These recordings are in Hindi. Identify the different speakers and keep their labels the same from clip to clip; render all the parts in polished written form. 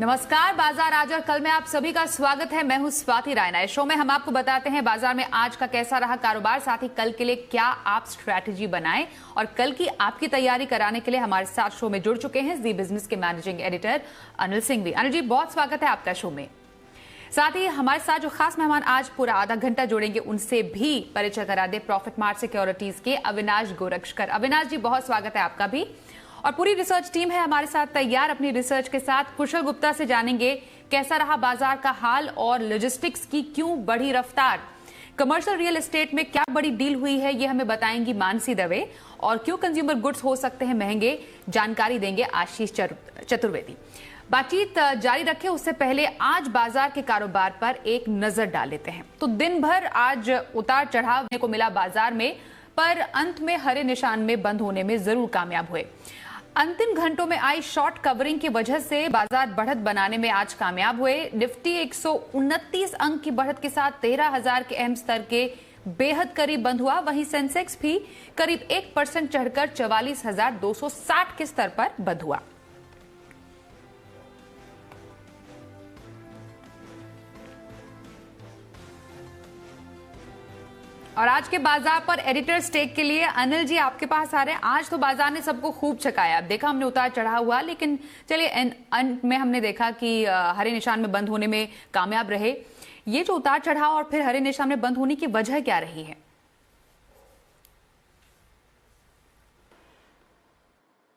Speaker 1: नमस्कार, बाजार आज और कल में आप सभी का स्वागत है। मैं हूं स्वाति रायना। इस शो में हम आपको बताते हैं बाजार में आज का कैसा रहा कारोबार, साथ ही कल के लिए क्या आप स्ट्रैटेजी बनाएं। और कल की आपकी तैयारी कराने के लिए हमारे साथ शो में जुड़ चुके हैं जी बिजनेस के मैनेजिंग एडिटर अनिल सिंह भी। अनिल जी, बहुत स्वागत है आपका शो में। साथ ही हमारे साथ जो खास मेहमान आज पूरा आधा घंटा जुड़ेंगे उनसे भी परिचय करा दे प्रॉफिट मार्ट सिक्योरिटीज के अविनाश गोरक्षकर। अविनाश जी, बहुत स्वागत है आपका भी। और पूरी रिसर्च टीम है हमारे साथ तैयार अपनी रिसर्च के साथ। कुशल गुप्ता से जानेंगे कैसा रहा बाजार का हाल और लॉजिस्टिक्स की क्यों बढ़ी रफ्तार। कमर्शियल रियल एस्टेट में क्या बड़ी डील हुई है ये हमें बताएंगी मानसी दवे। और क्यों कंज्यूमर गुड्स हो सकते हैं महंगे, जानकारी देंगे आशीष चतुर्वेदी। बातचीत जारी रखें उससे पहले आज बाजार के कारोबार पर एक नजर डाल लेते हैं। तो दिन भर आज उतार चढ़ाव को मिला बाजार में, पर अंत में हरे निशान में बंद होने में जरूर कामयाब हुए। अंतिम घंटों में आई शॉर्ट कवरिंग की वजह से बाजार बढ़त बनाने में आज कामयाब हुए। निफ्टी 129 अंक की बढ़त के साथ 13,000 के अहम स्तर के बेहद करीब बंद हुआ। वहीं सेंसेक्स भी करीब 1% चढ़कर 44,260 के स्तर पर बंद हुआ। और आज के बाजार पर एडिटर स्टेक के लिए अनिल जी आपके पास आ रहे हैं। आज तो बाजार ने सबको खूब छकाया, देखा हमने उतार चढ़ा हुआ, लेकिन चलिए अंत में हमने देखा कि हरे निशान में बंद होने में कामयाब रहे। ये जो उतार चढ़ाव और फिर हरे निशान में बंद होने की वजह क्या रही है?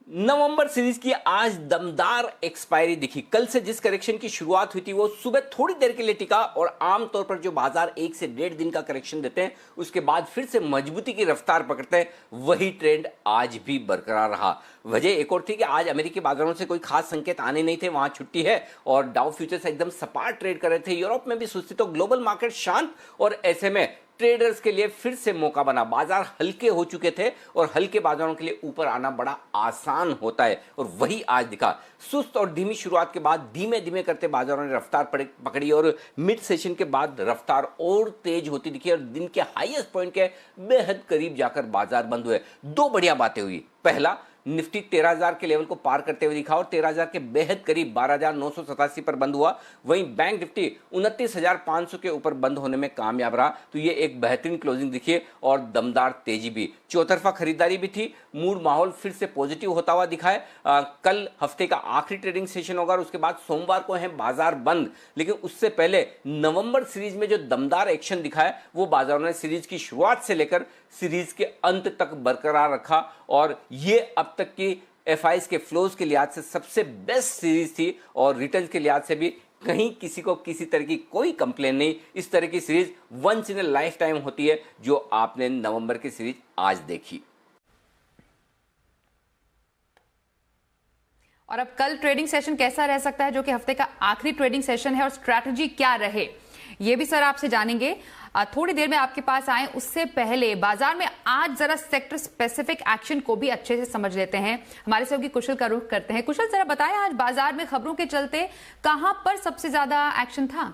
Speaker 2: नवंबर सीरीज की आज दमदार एक्सपायरी दिखी। कल से जिस करेक्शन की शुरुआत हुई थी वो सुबह थोड़ी देर के लिए टिका और आमतौर पर जो बाजार 1 से 1.5 दिन का करेक्शन देते हैं उसके बाद फिर से मजबूती की रफ्तार पकड़ते हैं, वही ट्रेंड आज भी बरकरार रहा। वजह एक और थी कि आज अमेरिकी बाजारों से कोई खास संकेत आने नहीं थे, वहां छुट्टी है और डाउ फ्यूचर्स एकदम सपाट ट्रेड कर रहे थे। यूरोप में भी सुस्ती, तो ग्लोबल मार्केट शांत और ऐसे में ट्रेडर्स के लिए फिर से मौका बना। बाजार हल्के हो चुके थे और हल्के बाजारों के लिए ऊपर आना बड़ा आसान होता है और वही आज दिखा। सुस्त और धीमी शुरुआत के बाद धीमे धीमे करते बाजारों ने रफ्तार पकड़ी और मिड सेशन के बाद रफ्तार और तेज होती दिखी और दिन के हाईएस्ट पॉइंट के बेहद करीब जाकर बाजार बंद हुए। दो बढ़िया बातें हुई। पहला, निफ्टी 13,000 के लेवल को पार करते हुए दिखा और 13,000 के बेहद करीब 12,987 पर बंद हुआ। वहीं बैंक निफ्टी 29,500 के ऊपर बंद होने में कामयाब रहा। तो ये एक बेहतरीन क्लोजिंग दिखी और दमदार तेजी भी, चौतरफा खरीदारी भी थी। मूड माहौल फिर से पॉजिटिव होता हुआ दिखा है। कल हफ्ते का आखिरी ट्रेडिंग सेशन होगा और उसके बाद सोमवार को है बाजार बंद, लेकिन उससे पहले नवंबर सीरीज में जो दमदार एक्शन दिखा है वो बाजारों ने सीरीज की शुरुआत से लेकर सीरीज के अंत तक बरकरार रखा और ये अब तक की एफआईज के फ्लोज के लिहाज से सबसे बेस्ट सीरीज थी और रिटर्न के लिहाज से भी कहीं किसी को किसी तरह की कोई कंप्लेन नहीं। इस तरह की series once in a lifetime होती है जो आपने नवंबर की सीरीज आज देखी।
Speaker 1: और अब कल ट्रेडिंग सेशन कैसा रह सकता है, जो कि हफ्ते का आखिरी ट्रेडिंग सेशन है, और स्ट्रैटेजी क्या रहे ये भी सर आपसे जानेंगे। थोड़ी देर में आपके पास आए उससे पहले बाजार में आज जरा सेक्टर स्पेसिफिक एक्शन को भी अच्छे से समझ लेते हैं। हमारे सहयोगी कुशल का रुख करते हैं। कुशल, जरा बताएं आज बाजार में खबरों के चलते कहां पर सबसे ज्यादा एक्शन था?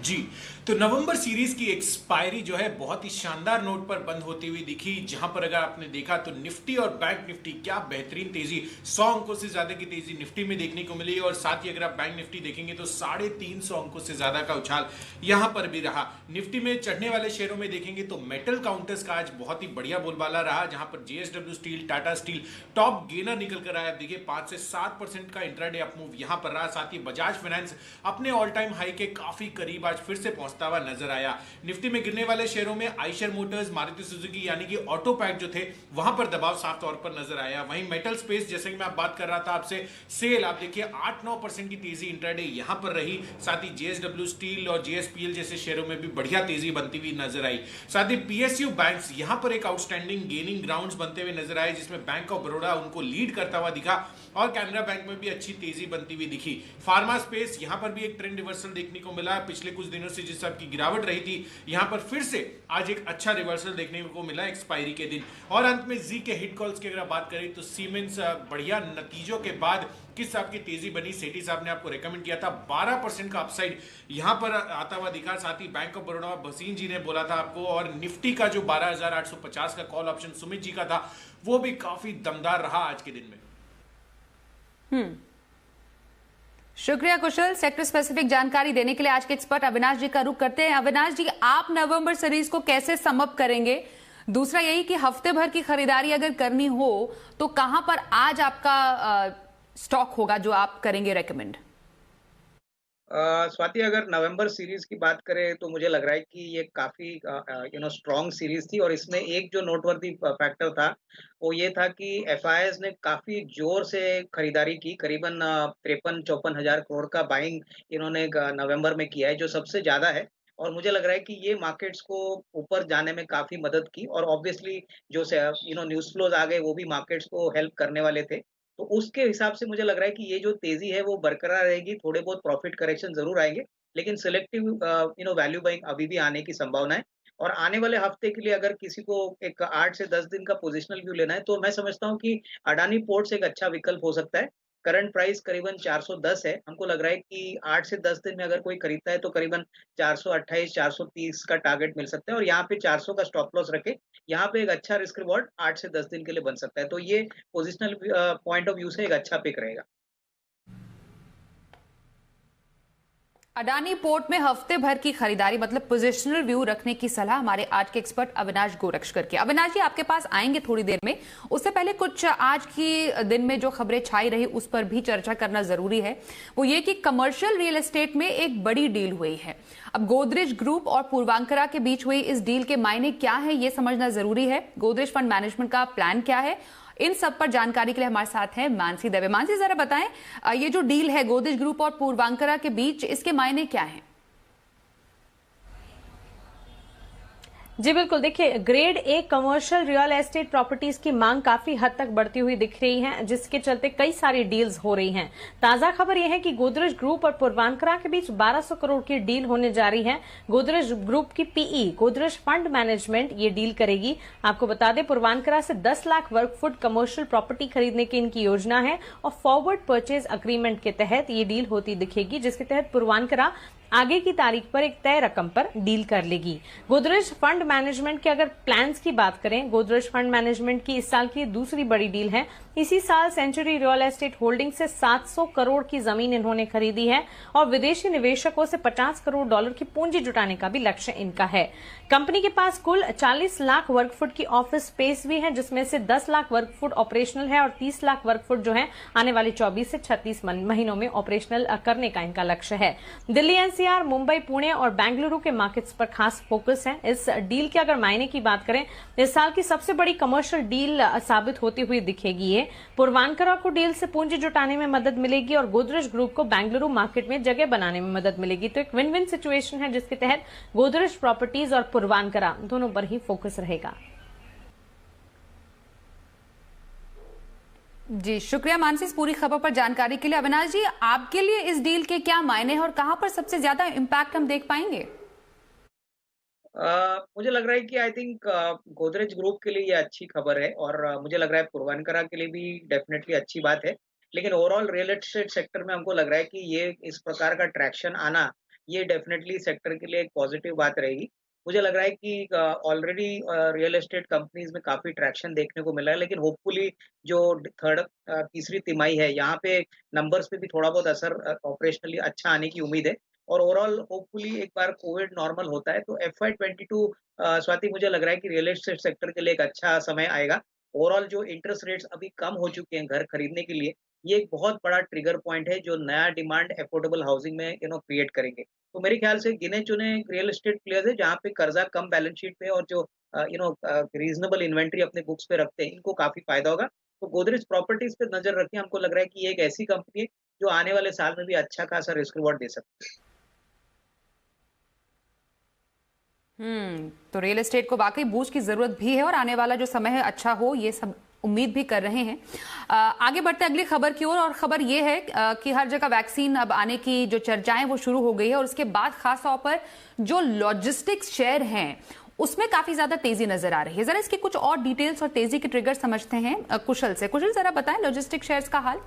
Speaker 3: जी, तो नवंबर सीरीज की एक्सपायरी जो है बहुत ही शानदार नोट पर बंद होती हुई दिखी, जहां पर अगर आपने देखा तो निफ्टी और बैंक निफ्टी क्या बेहतरीन तेजी, 100 अंकों से ज्यादा की तेजी निफ्टी में देखने को मिली और साथ ही अगर आप बैंक निफ्टी देखेंगे तो 350 अंकों से ज्यादा का उछाल यहां पर भी रहा। निफ्टी में चढ़ने वाले शेयरों में देखेंगे तो मेटल काउंटर्स का आज बहुत ही बढ़िया बोलबाला रहा, जहां पर JSW steel, Tata steel top gainer निकल कर आया। देखिए 5 से 7% का इंट्राडे अपमूव यहां पर रहा। साथ ही बजाज फाइनेंस अपने ऑल टाइम हाई के काफी करीब आज फिर से पहुंचता हुआ नजर आया। निफ्टी में गिरने वाले शेयरों में आइशर मोटर्स, मारुति सुजुकी यानी कि ऑटो पैक जो थे वहां पर दबाव साफ तौर पर नजर आया। वहीं मेटल स्पेस, जैसे कि मैं बात कर रहा था आपसे, सेल आप देखिए 8-9% की तेजी इंट्राडे यहां पर रही। साथ ही जेएसडब्ल्यू स्टील और जेएसपीएल जैसे शेयरों में भी बढ़िया तेजी बनती हुई नजर आई। साथ ही पीएसयू बैंक्स यहां पर एक आउटस्टैंडिंग गेनिंग ग्राउंड्स बनते हुए नजर आए, जिसमें बैंक ऑफ बड़ौदा उनको लीड करता हुआ दिखा और कैनरा बैंक में भी अच्छी तेजी बनती हुई दिखी। फार्मा स्पेस यहां पर भी एक ट्रेंड रिवर्सल देखने को मिला। पिछले कुछ दिनों से जिस आपकी गिरावट रही थी, यहां पर फिर से आज एक अच्छा रिवर्सल देखने को मिला एक्सपायरी के दिन। और अंत में जी के हिट कॉल्स की अगर बात करें तो सीमेंस बढ़िया नतीजों के बाद किस साहब की तेजी बनी, सेठी साहब ने आपको रेकमेंड किया था, 12% का अपसाइड यहां पर आता हुआ दिखा। साथ ही बैंक ऑफ बड़ौदा भसीन जी ने बोला था आपको, और निफ्टी का जो 12,850 का कॉल ऑप्शन सुमित जी का था वो भी काफी दमदार रहा आज के दिन में।
Speaker 1: शुक्रिया कुशल, सेक्टर स्पेसिफिक जानकारी देने के लिए। आज के एक्सपर्ट अविनाश जी का रुख करते हैं। अविनाश जी, आप नवंबर सीरीज को कैसे समअप करेंगे? दूसरा यही कि हफ्ते भर की खरीदारी अगर करनी हो तो कहां पर आज आपका स्टॉक होगा जो आप करेंगे रेकमेंड?
Speaker 4: स्वाति, अगर नवंबर सीरीज की बात करें तो मुझे लग रहा है कि ये काफी स्ट्रॉन्ग सीरीज थी, और इसमें एक जो नोटवर्दी फैक्टर था वो ये था कि एफआईआईज ने काफी जोर से खरीदारी की। करीबन 53-54 हजार करोड़ का बाइंग इन्होंने नवंबर में किया है, जो सबसे ज्यादा है। और मुझे लग रहा है कि ये मार्केट्स को ऊपर जाने में काफी मदद की, और ऑब्वियसली जो न्यूज फ्लोज आ गए वो भी मार्केट्स को हेल्प करने वाले थे। तो उसके हिसाब से मुझे लग रहा है कि ये जो तेजी है वो बरकरार रहेगी। थोड़े बहुत प्रॉफिट करेक्शन जरूर आएंगे, लेकिन सिलेक्टिव वैल्यू बाइंग अभी भी आने की संभावना है। और आने वाले हफ्ते के लिए अगर किसी को एक 8 से 10 दिन का पोजिशनल व्यू लेना है तो मैं समझता हूँ कि अडानी पोर्ट्स एक अच्छा विकल्प हो सकता है। करंट प्राइस करीबन 410 है। हमको लग रहा है कि 8 से 10 दिन में अगर कोई खरीदता है तो करीबन 428 430 का टारगेट मिल सकता है, और यहाँ पे 400 का स्टॉप लॉस रखे। यहाँ पे एक अच्छा रिस्क रिवॉर्ड 8 से 10 दिन के लिए बन सकता है। तो ये पोजिशनल पॉइंट ऑफ व्यू से एक अच्छा पिक रहेगा।
Speaker 1: अडानी पोर्ट में हफ्ते भर की खरीदारी मतलब पोजिशनल व्यू रखने की सलाह हमारे आज के एक्सपर्ट अविनाश गोरक्षकर की। अविनाश जी, आपके पास आएंगे थोड़ी देर में। उससे पहले कुछ आज की दिन में जो खबरें छाई रही उस पर भी चर्चा करना जरूरी है। वो ये कि कमर्शियल रियल एस्टेट में एक बड़ी डील हुई है। अब गोदरेज ग्रुप और पूर्वांकरा के बीच हुई इस डील के मायने क्या है ये समझना जरूरी है। गोदरेज फंड मैनेजमेंट का प्लान क्या है, इन सब पर जानकारी के लिए हमारे साथ हैं मानसी दवे। मानसी, जरा बताएं, ये जो डील है गोदरेज ग्रुप और पूर्वांकरा के बीच, इसके मायने क्या हैं?
Speaker 5: जी बिल्कुल, देखिए grade A commercial real estate properties की मांग काफी हद तक बढ़ती हुई दिख रही है, जिसके चलते कई सारी डील्स हो रही हैं। ताजा खबर यह है कि गोदरेज ग्रुप और पूर्वांकरा के बीच 1200 करोड़ की डील होने जा रही है। गोदरेज ग्रुप की पीई गोदरेज फंड मैनेजमेंट ये डील करेगी। आपको बता दें, पूर्वांकरा से 10 लाख वर्ग फुट कमर्शियल प्रॉपर्टी खरीदने की इनकी योजना है, और फॉरवर्ड परचेज अग्रीमेंट के तहत ये डील होती दिखेगी, जिसके तहत पूर्वांकरा आगे की तारीख पर एक तय रकम पर डील कर लेगी। गोदरेज फंड मैनेजमेंट के अगर प्लान्स की बात करें, गोदरेज फंड मैनेजमेंट की इस साल की दूसरी बड़ी डील है। इसी साल सेंचुरी रियल एस्टेट होल्डिंग से 700 करोड़ की जमीन इन्होंने खरीदी है, और विदेशी निवेशकों से $50 करोड़ की पूंजी जुटाने का भी लक्ष्य इनका है। कंपनी के पास कुल 40 लाख वर्ग फुट की ऑफिस स्पेस भी है, जिसमें से 10 लाख वर्ग फुट ऑपरेशनल है, और 30 लाख वर्ग फुट जो है आने वाले 24 से 36 महीनों में ऑपरेशनल करने का इनका लक्ष्य है। दिल्ली एनसीआर, मुंबई, पुणे और बेंगलुरु के मार्केट्स पर खास फोकस है। इस डील के अगर मायने की बात करें, इस साल की सबसे बड़ी कमर्शियल डील साबित होती हुई दिखेगी। ये पूर्वांकरा को डील से पूंजी जुटाने में मदद मिलेगी, और गोदरेज ग्रुप को बेंगलुरु मार्केट में जगह बनाने में मदद मिलेगी। तो एक विन विन सिचुएशन है, जिसके तहत गोदरेज प्रॉपर्टीज और पूर्वांकरा दोनों पर ही फोकस रहेगा।
Speaker 1: जी शुक्रिया मानसी, इस पूरी खबर पर जानकारी के लिए। अविनाश जी, आपके लिए इस डील के क्या मायने हैं और कहां पर सबसे ज्यादा इंपैक्ट हम देख पाएंगे?
Speaker 4: मुझे लग रहा है कि आई थिंक गोदरेज ग्रुप के लिए ये अच्छी खबर है, और मुझे लग रहा है पूर्वांकरा के लिए भी डेफिनेटली अच्छी बात है। लेकिन ओवरऑल रियल एस्टेट सेक्टर में हमको लग रहा है कि ये इस प्रकार का ट्रैक्शन आना ये डेफिनेटली सेक्टर के लिए एक पॉजिटिव बात रहेगी। मुझे लग रहा है कि ऑलरेडी रियल एस्टेट कंपनीज में काफी ट्रैक्शन देखने को मिला है, लेकिन होपफुली जो तीसरी तिमाही है यहाँ पे नंबर्स पे भी थोड़ा बहुत असर ऑपरेशनली अच्छा आने की उम्मीद है। और ओवरऑल होपफुली एक बार कोविड नॉर्मल होता है तो FY22 स्वाति, मुझे लग रहा है कि रियल एस्टेट सेक्टर के लिए एक अच्छा समय आएगा। ओवरऑल जो इंटरेस्ट रेट्स अभी कम हो चुके हैं घर खरीदने के लिए, ये एक बहुत बड़ा ट्रिगर पॉइंट है जो नया डिमांड अफोर्डेबल हाउसिंग में क्रिएट करेंगे। तो मेरे ख्याल से गिने चुने रियल एस्टेट प्लेयर्स है जहाँ पे कर्जा कम बैलेंस शीट पे और जो रीजनेबल इन्वेंट्री अपने बुक्स पे रखते हैं, इनको काफी फायदा होगा। तो गोदरेज प्रॉपर्टीज पे नजर रखें। हमको लग रहा है कि ये एक ऐसी कंपनी है जो आने वाले साल में भी अच्छा खासा रिस्क रिवॉर्ड दे सकती है।
Speaker 1: तो रियल एस्टेट को वाकई बूस्ट की जरूरत भी है, और आने वाला जो समय है अच्छा हो, ये सब उम्मीद भी कर रहे हैं। आगे बढ़ते अगली खबर की ओर, और खबर ये है कि हर जगह वैक्सीन अब आने की जो चर्चाएं वो शुरू हो गई है, और उसके बाद खास तौर पर जो लॉजिस्टिक्स शेयर हैं उसमें काफी ज्यादा तेजी नजर आ रही है। जरा इसकी कुछ और डिटेल्स और तेजी के ट्रिगर समझते हैं कुशल से। कुशल, जरा बताएं लॉजिस्टिक शेयर्स का हाल।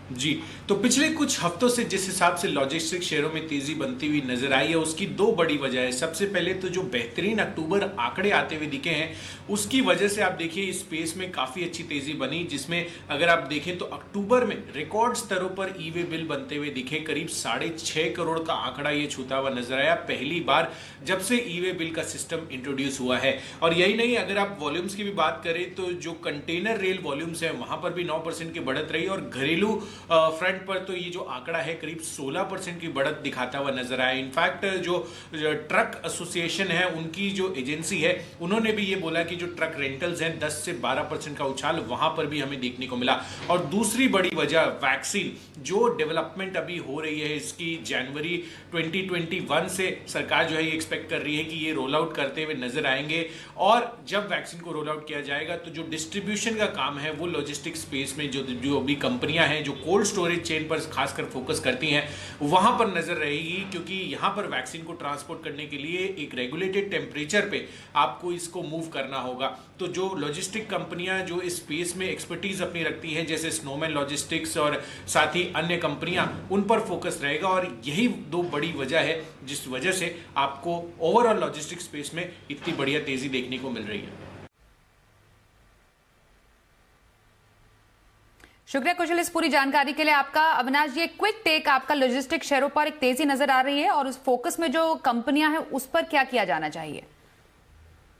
Speaker 3: जी, तो पिछले कुछ हफ्तों से जिस हिसाब से लॉजिस्टिक शेयरों में तेजी बनती हुई नजर आई है, उसकी दो बड़ी वजह है। सबसे पहले तो जो बेहतरीन अक्टूबर आंकड़े आते हुए दिखे हैं, उसकी वजह से आप देखिए इस स्पेस में काफी अच्छी तेजी बनी, जिसमें अगर आप देखें तो अक्टूबर में रिकॉर्ड स्तरों पर ई वे बिल बनते हुए दिखे। करीब 6.5 करोड़ का आंकड़ा ये छूता हुआ नजर आया पहली बार जब से ई वे बिल का सिस्टम इंट्रोड्यूस हुआ है। और यही नहीं, अगर आप वॉल्यूम्स की भी बात करें तो जो कंटेनर रेल वॉल्यूम्स है वहां पर भी 9% की बढ़त रही, और घरेलू फ्रंट पर तो ये जो आंकड़ा है करीब 16% की बढ़त दिखाता हुआ नजर आया। इनफैक्ट जो ट्रक एसोसिएशन है, उनकी जो एजेंसी है, उन्होंने भी ये बोला कि जो ट्रक रेंटल्स हैं 10 से 12% का उछाल वहां पर भी हमें देखने को मिला। और दूसरी बड़ी वजह वैक्सीन जो डेवलपमेंट अभी हो रही है, इसकी जनवरी 2021 से सरकार जो है ये एक्सपेक्ट कर रही है कि ये रोल आउट करते हुए नजर आएंगे। और जब वैक्सीन को रोल आउट किया जाएगा तो जो डिस्ट्रीब्यूशन का काम है वो लॉजिस्टिक स्पेस में जो अभी कंपनियां हैं जो कोल्ड स्टोरेज चेन पर खासकर फोकस करती हैं वहां पर नजर रहेगी, क्योंकि यहां पर वैक्सीन को ट्रांसपोर्ट करने के लिए एक रेगुलेटेड टेम्परेचर पे आपको इसको मूव करना होगा। तो जो लॉजिस्टिक कंपनियां जो इस स्पेस में एक्सपर्टीज अपनी रखती हैं, जैसे स्नोमैन लॉजिस्टिक्स और साथ ही अन्य कंपनियां, उन पर फोकस रहेगा। और यही दो बड़ी वजह है जिस वजह से आपको ओवरऑल लॉजिस्टिक स्पेस में इतनी बढ़िया तेजी देखने को मिल रही है।
Speaker 1: शुक्रिया कुशल इस पूरी जानकारी के लिए आपका। अविनाश जी, क्विक टेक आपका, लॉजिस्टिक शेयरों पर एक तेजी नजर आ रही है और उस फोकस में जो कंपनियां हैं उस पर क्या किया जाना चाहिए?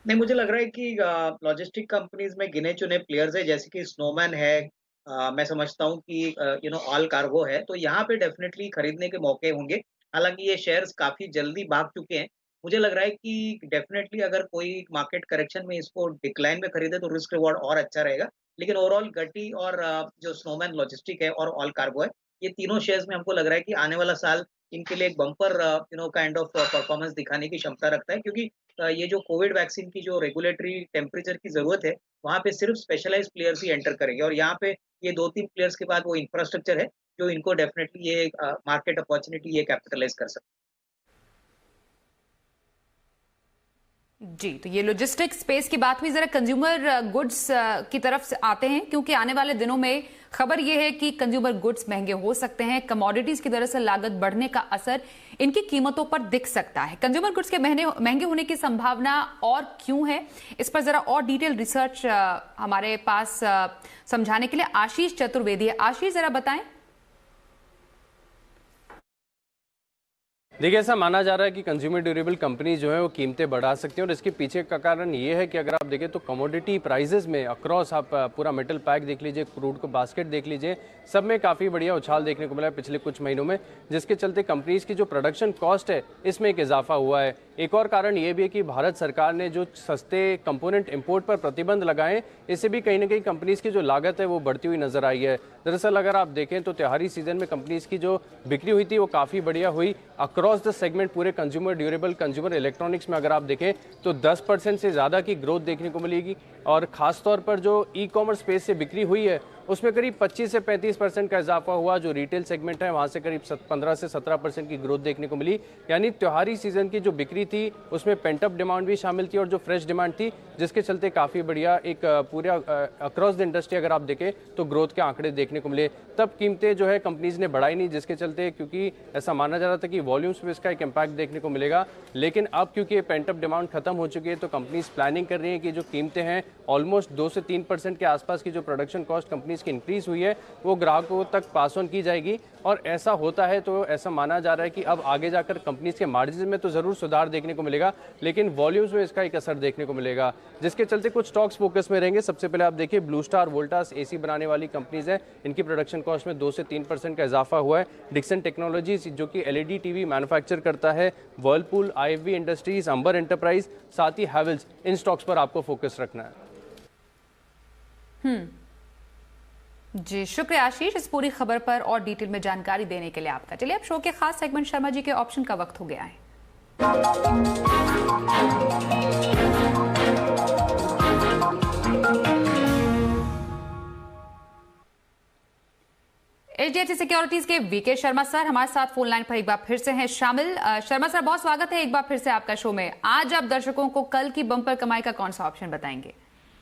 Speaker 4: नहीं, मुझे लग रहा है कि लॉजिस्टिक कंपनीज में गिने चुने प्लेयर्स है, जैसे कि स्नोमैन है, मैं समझता हूँ कि ऑल कार्गो है, तो यहाँ पे डेफिनेटली खरीदने के मौके होंगे। हालांकि ये शेयर्स काफी जल्दी भाग चुके हैं। मुझे लग रहा है कि डेफिनेटली अगर कोई मार्केट करेक्शन में इसको डिक्लाइन में खरीदे तो रिस्क रिवॉर्ड और अच्छा रहेगा। लेकिन ओवरऑल गटी और जो स्नोमैन लॉजिस्टिक है और ऑल कार्गो है, ये तीनों शेयर्स में हमको लग रहा है कि आने वाला साल इनके लिए एक बम्पर काइंड ऑफ परफॉर्मेंस दिखाने की क्षमता रखता है, क्योंकि ये जो कोविड वैक्सीन की जो रेगुलेटरी टेम्परेचर की जरूरत है, वहाँ पे सिर्फ स्पेशलाइज्ड प्लेयर्स ही एंटर करेंगे। और यहाँ पे ये 2-3 प्लेयर्स के बाद वो इंफ्रास्ट्रक्चर है जो इनको डेफिनेटली ये मार्केट अपॉर्चुनिटी ये कैपिटलाइज कर सकते हैं।
Speaker 1: जी, तो ये लॉजिस्टिक स्पेस की बात हुई। जरा कंज्यूमर गुड्स की तरफ से आते हैं, क्योंकि आने वाले दिनों में खबर यह है कि कंज्यूमर गुड्स महंगे हो सकते हैं। कमोडिटीज की दरअसल लागत बढ़ने का असर इनकी कीमतों पर दिख सकता है। कंज्यूमर गुड्स के महंगे होने की संभावना और क्यों है, इस पर जरा और डिटेल रिसर्च हमारे पास समझाने के लिए आशीष चतुर्वेदी है। आशीष, जरा बताएं।
Speaker 6: देखिए, ऐसा माना जा रहा है कि कंज्यूमर ड्यूरेबल कंपनी जो है वो कीमतें बढ़ा सकती हैं, और इसके पीछे का कारण ये है कि अगर आप देखें तो कमोडिटी प्राइसेस में अक्रॉस आप पूरा मेटल पैक देख लीजिए, क्रूड को बास्केट देख लीजिए, सब में काफ़ी बढ़िया उछाल देखने को मिला है पिछले कुछ महीनों में, जिसके चलते कंपनीज की जो प्रोडक्शन कॉस्ट है इसमें एक इजाफा हुआ है। एक और कारण ये भी है कि भारत सरकार ने जो सस्ते कंपोनेंट इंपोर्ट पर प्रतिबंध लगाए, इससे भी कहीं ना कहीं कंपनीज की जो लागत है वो बढ़ती हुई नजर आई है। दरअसल अगर आप देखें तो त्योहारी सीजन में कंपनीज की जो बिक्री हुई थी वो काफ़ी बढ़िया हुई अक्रॉस द सेगमेंट। पूरे कंज्यूमर ड्यूरेबल, कंज्यूमर इलेक्ट्रॉनिक्स में अगर आप देखें तो 10% से ज़्यादा की ग्रोथ देखने को मिलेगी, और खासतौर पर जो ई कॉमर्स स्पेस से बिक्री हुई है उसमें करीब 25 से 35% का इजाफा हुआ। जो रिटेल सेगमेंट है वहाँ से करीब 15 से 17% की ग्रोथ देखने को मिली। यानी त्योहारी सीजन की जो बिक्री थी उसमें पेंटअप डिमांड भी शामिल थी और जो फ्रेश डिमांड थी, जिसके चलते काफ़ी बढ़िया एक पूरा अक्रॉस द इंडस्ट्री अगर आप देखें तो ग्रोथ के आंकड़े देखने को मिले। तब कीमतें जो है कंपनीज ने बढ़ाई नहीं, जिसके चलते, क्योंकि ऐसा माना जा रहा था कि वॉल्यूम्स में इसका एक इम्पैक्ट देखने को मिलेगा, लेकिन अब क्योंकि ये पेंटअप डिमांड खत्म हो चुकी है तो कंपनीज प्लानिंग कर रही है कि जो कीमतें हैं ऑलमोस्ट 2 से 3% के आसपास की जो प्रोडक्शन कॉस्ट कंपनीज की इंक्रीज हुई है वो ग्राहकों तक पास ऑन की जाएगी। और ऐसा होता है तो ऐसा माना जा रहा है कि अब आगे जाकर कंपनीज के मार्जिन में तो जरूर सुधार देखने को मिलेगा, लेकिन वॉल्यूम्स में इसका एक असर देखने को मिलेगा, जिसके चलते कुछ स्टॉक्स फोकस में रहेंगे। सबसे पहले आप देखिए ब्लू स्टार, वोल्टास, एसी बनाने वाली कंपनीज है, इनकी प्रोडक्शन कॉस्ट में 2 से 3% का इजाफा हुआ है। डिक्सन टेक्नोलॉजीज जो कि एलईडी टीवी मैन्युफैक्चर करता है, वर्लपूल, आईएफबी इंडस्ट्रीज, अंबर एंटरप्राइज, साथ ही हैवेल्स, इन स्टॉक्स पर आपको फोकस रखना है।
Speaker 1: जी, शुक्रिया आशीष इस पूरी खबर पर और डिटेल में जानकारी देने के लिए आपका। चलिए अब शो के खास सेगमेंट शर्मा जी के ऑप्शन का वक्त हो गया है। एचडीएफसी सिक्योरिटीज के वीके शर्मा सर हमारे साथ फोन लाइन पर एक बार फिर से हैं शामिल। शर्मा सर, बहुत स्वागत है एक बार फिर से आपका शो में। आज आप दर्शकों को कल की बम्पर कमाई का कौन सा ऑप्शन बताएंगे?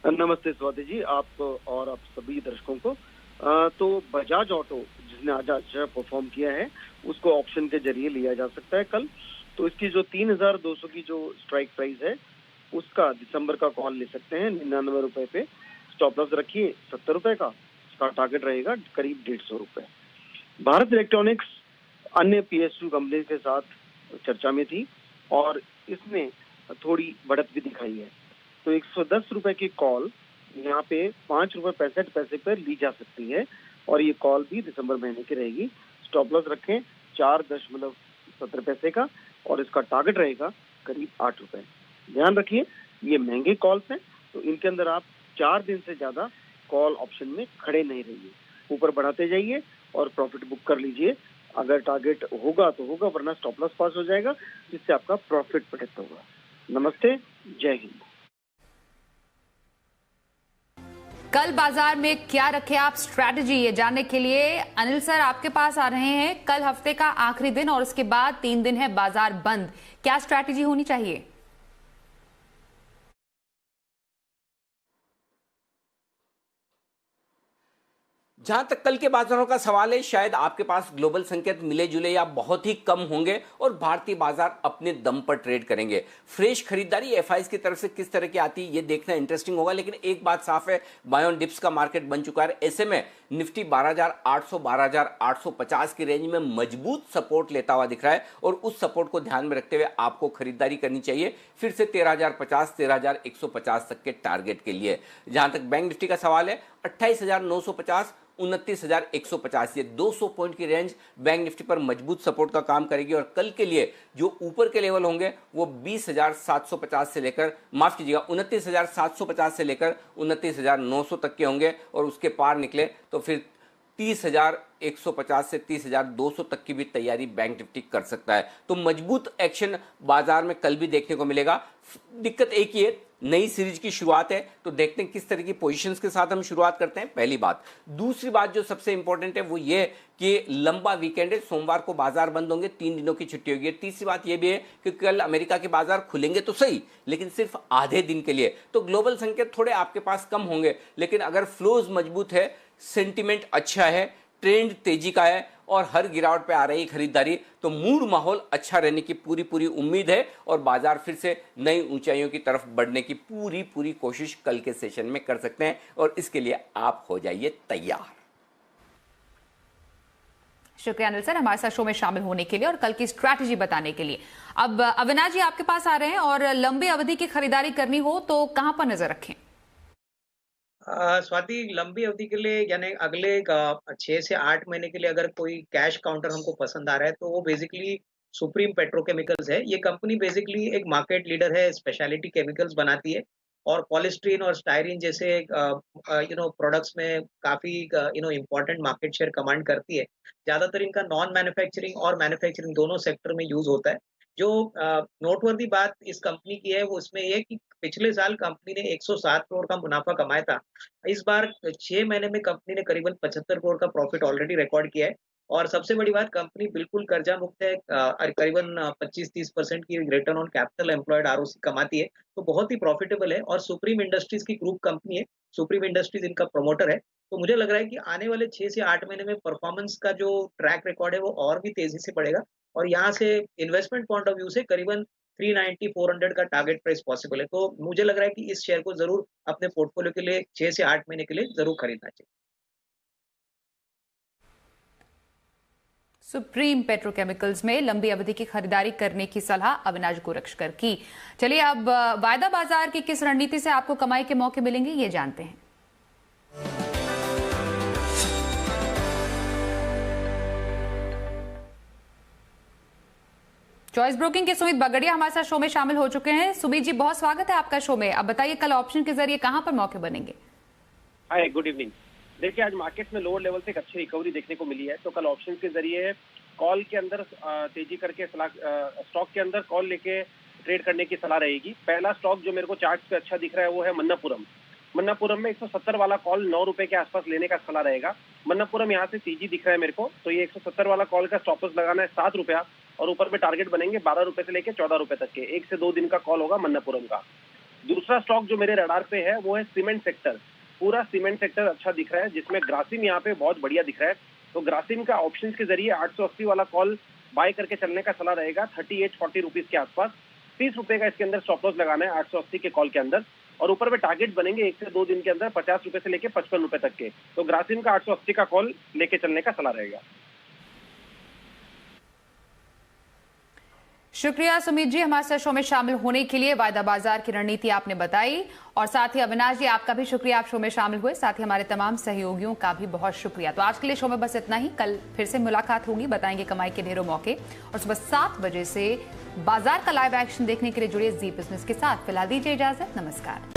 Speaker 7: नमस्ते स्वाति जी, आप और आप सभी दर्शकों को। तो बजाज ऑटो जिसने आज अच्छा परफॉर्म किया है उसको ऑप्शन के जरिए लिया जा सकता है कल। तो इसकी जो 3200 की जो स्ट्राइक प्राइस है उसका दिसंबर का कॉल ले सकते हैं 99 रुपए पे। स्टॉप लॉस रखिए 70 रुपए का, उसका टारगेट रहेगा करीब 150 रुपए। भारत इलेक्ट्रॉनिक्स अन्य PSU कंपनी के साथ चर्चा में थी और इसने थोड़ी बढ़त भी दिखाई है। तो 110 रुपए की कॉल यहाँ पे 5 रुपए 65 पैसे पर ली जा सकती है और ये कॉल भी दिसंबर महीने की रहेगी। स्टॉप लॉस रखें 4.70 पैसे का और इसका टारगेट रहेगा करीब 8 रुपए। ध्यान रखिए ये महंगे कॉल्स हैं, तो इनके अंदर आप 4 दिन से ज्यादा कॉल ऑप्शन में खड़े नहीं रहिए, ऊपर बढ़ाते जाइए और प्रॉफिट बुक कर लीजिए। अगर टारगेट होगा तो होगा, वरना स्टॉप लॉस पास हो जाएगा, जिससे आपका प्रॉफिट प्रोटेक्ट होगा। नमस्ते, जय हिंद।
Speaker 1: कल बाजार में क्या रखे आप स्ट्रैटेजी, ये जानने के लिए अनिल सर आपके पास आ रहे हैं। कल हफ्ते का आखिरी दिन और उसके बाद 3 दिन है बाजार बंद, क्या स्ट्रैटेजी होनी चाहिए?
Speaker 2: जहां तक कल के बाजारों का सवाल है, शायद आपके पास ग्लोबल संकेत मिले जुले या बहुत ही कम होंगे और भारतीय बाजार अपने दम पर ट्रेड करेंगे। फ्रेश खरीदारी एफआईज की तरफ से किस तरह की आती है ये देखना इंटरेस्टिंग होगा, लेकिन एक बात साफ है, बाय ऑन डिप्स का मार्केट बन चुका है। ऐसे में निफ्टी 12,800 12,850 की रेंज में मजबूत सपोर्ट लेता हुआ दिख रहा है और उस सपोर्ट को ध्यान में रखते हुए आपको खरीदारी करनी चाहिए फिर से 13,050 13,150 तक के टारगेट के लिए। जहां तक बैंक निफ्टी का सवाल है, 28,950 29,150, ये 200 पॉइंट की रेंज बैंक निफ्टी पर मजबूत सपोर्ट का काम करेगी और कल के लिए जो ऊपर के लेवल होंगे वो 20,750 से लेकर, माफ कीजिएगा, 29,750 से लेकर 29,900 तक के होंगे और उसके पार निकले तो फिर 30,150 से 30,200 तक की भी तैयारी बैंक निफ्टी कर सकता है। तो मजबूत एक्शन बाजार में कल भी देखने को मिलेगा। दिक्कत एक ही है, नई सीरीज की शुरुआत है, तो देखते हैं किस तरह की पोजीशंस के साथ हम शुरुआत करते हैं, पहली बात। दूसरी बात जो सबसे इंपॉर्टेंट है वो ये कि लंबा वीकेंड है, सोमवार को बाजार बंद होंगे, 3 दिनों की छुट्टी होगी। तीसरी बात ये भी है कि कल अमेरिका के बाजार खुलेंगे तो सही, लेकिन सिर्फ आधे दिन के लिए, तो ग्लोबल संकेत थोड़े आपके पास कम होंगे, लेकिन अगर फ्लोज मजबूत है, सेंटिमेंट अच्छा है, ट्रेंड तेजी का है और हर गिरावट पे आ रही खरीदारी, तो मूड माहौल अच्छा रहने की पूरी उम्मीद है और बाजार फिर से नई ऊंचाइयों की तरफ बढ़ने की पूरी कोशिश कल के सेशन में कर सकते हैं और इसके लिए आप हो जाइए तैयार।
Speaker 1: शुक्रिया अनिल सर हमारे साथ शो में शामिल होने के लिए और कल की स्ट्रैटेजी बताने के लिए। अब अविनाश जी आपके पास आ रहे हैं और लंबी अवधि की खरीदारी करनी हो तो कहां पर नजर रखें?
Speaker 4: स्वाति, लंबी अवधि के लिए यानी अगले 6 से 8 महीने के लिए अगर कोई कैश काउंटर हमको पसंद आ रहा है तो वो बेसिकली सुप्रीम पेट्रोकेमिकल्स है। ये कंपनी बेसिकली एक मार्केट लीडर है, स्पेशलिटी केमिकल्स बनाती है और पॉलिस्टीरीन और स्टायरीन जैसे प्रोडक्ट्स में काफी इम्पोर्टेंट मार्केट शेयर कमांड करती है। ज्यादातर इनका नॉन मैन्युफैक्चरिंग और मैन्युफैक्चरिंग दोनों सेक्टर में यूज होता है। जो नोटवर्दी बात इस कंपनी की है वो इसमें ये कि पिछले साल कंपनी ने 107 करोड़ का मुनाफा कमाया था। इस बार 6 महीने में कंपनी ने करीबन 75 करोड़ का प्रॉफिट ऑलरेडी रिकॉर्ड किया है और सबसे बड़ी बात, कंपनी बिल्कुल कर्जा मुक्त है, करीबन 25-30% की return on capital employed ROC कमाती है, तो बहुत ही प्रॉफिटेबल है और सुप्रीम इंडस्ट्रीज की ग्रुप कंपनी है। सुप्रीम इंडस्ट्रीज इनका प्रमोटर है, तो मुझे लग रहा है कि आने वाले 6 से 8 महीने में परफॉर्मेंस का जो ट्रैक रिकॉर्ड है वो और भी तेजी से बढ़ेगा और यहाँ से इन्वेस्टमेंट पॉइंट ऑफ व्यू से करीबन 390-400 का टारगेट प्राइस पॉसिबल है। तो मुझे लग रहा है कि इस शेयर को जरूर अपने पोर्टफोलियो के लिए 6 से 8 महीने के लिए जरूर खरीदना चाहिए।
Speaker 1: सुप्रीम पेट्रोकेमिकल्स में लंबी अवधि की खरीदारी करने की सलाह अविनाश गोरक्षकर की। चलिए अब वायदा बाजार की किस रणनीति से आपको कमाई के मौके मिलेंगे ये जानते हैं। चॉइस ब्रोकिंग के सुमित बगड़िया हमारे साथ शो में शामिल हो चुके हैं। सुमित जी बहुत स्वागत है आपका शो में। अब बताइए कल ऑप्शन के जरिए कहां पर मौके बनेंगे?
Speaker 8: हाय, गुड इवनिंग। देखिए आज मार्केट में लोअर लेवल से एक अच्छी रिकवरी देखने को मिली है, तो कल ऑप्शन के जरिए कॉल के अंदर तेजी करके स्टॉक के अंदर कॉल लेके ट्रेड करने की सलाह रहेगी। पहला स्टॉक जो मेरे को चार्ट पे अच्छा दिख रहा है वो है मन्नापुरम में 170 वाला कॉल 9 रुपए के आसपास लेने का सलाह रहेगा। मन्नापुरम यहाँ से तेजी दिख रहा है मेरे को, तो ये 170 वाला कॉल का स्टॉप लॉस लगाना है 7 रुपया और ऊपर में टारगेट बनेंगे 12 रुपए से लेकर 14 रुपए तक के। 1 से 2 दिन का कॉल होगा मन्नापुरम का। दूसरा स्टॉक जो मेरे रडार पे है वो है सीमेंट सेक्टर। पूरा सीमेंट सेक्टर अच्छा दिख रहा है, जिसमें ग्रासिम यहाँ पे बहुत बढ़िया दिख रहा है। तो ग्रासिम का ऑप्शन के जरिए 880 वाला कॉल बाय करके चलने का सलाह रहेगा 38-40 रुपीज के आसपास। 30 रुपए का इसके अंदर स्टॉप लॉस लगाना है 880 के कॉल के अंदर, और ऊपर में टारगेट बनेंगे 1 से 2 दिन के अंदर 50 रुपए से लेके 55 रुपए तक के। तो ग्रासिम का 880 का कॉल लेके चलने का सलाह रहेगा।
Speaker 1: शुक्रिया सुमित जी हमारे साथ शो में शामिल होने के लिए। वायदा बाजार की रणनीति आपने बताई, और साथ ही अविनाश जी आपका भी शुक्रिया, आप शो में शामिल हुए। साथ ही हमारे तमाम सहयोगियों का भी बहुत शुक्रिया। तो आज के लिए शो में बस इतना ही। कल फिर से मुलाकात होगी, बताएंगे कमाई के ढेरों मौके, और सुबह 7 बजे से बाजार का लाइव एक्शन देखने के लिए जुड़िए जी बिजनेस के साथ। फिलहाल दीजिए इजाजत, नमस्कार।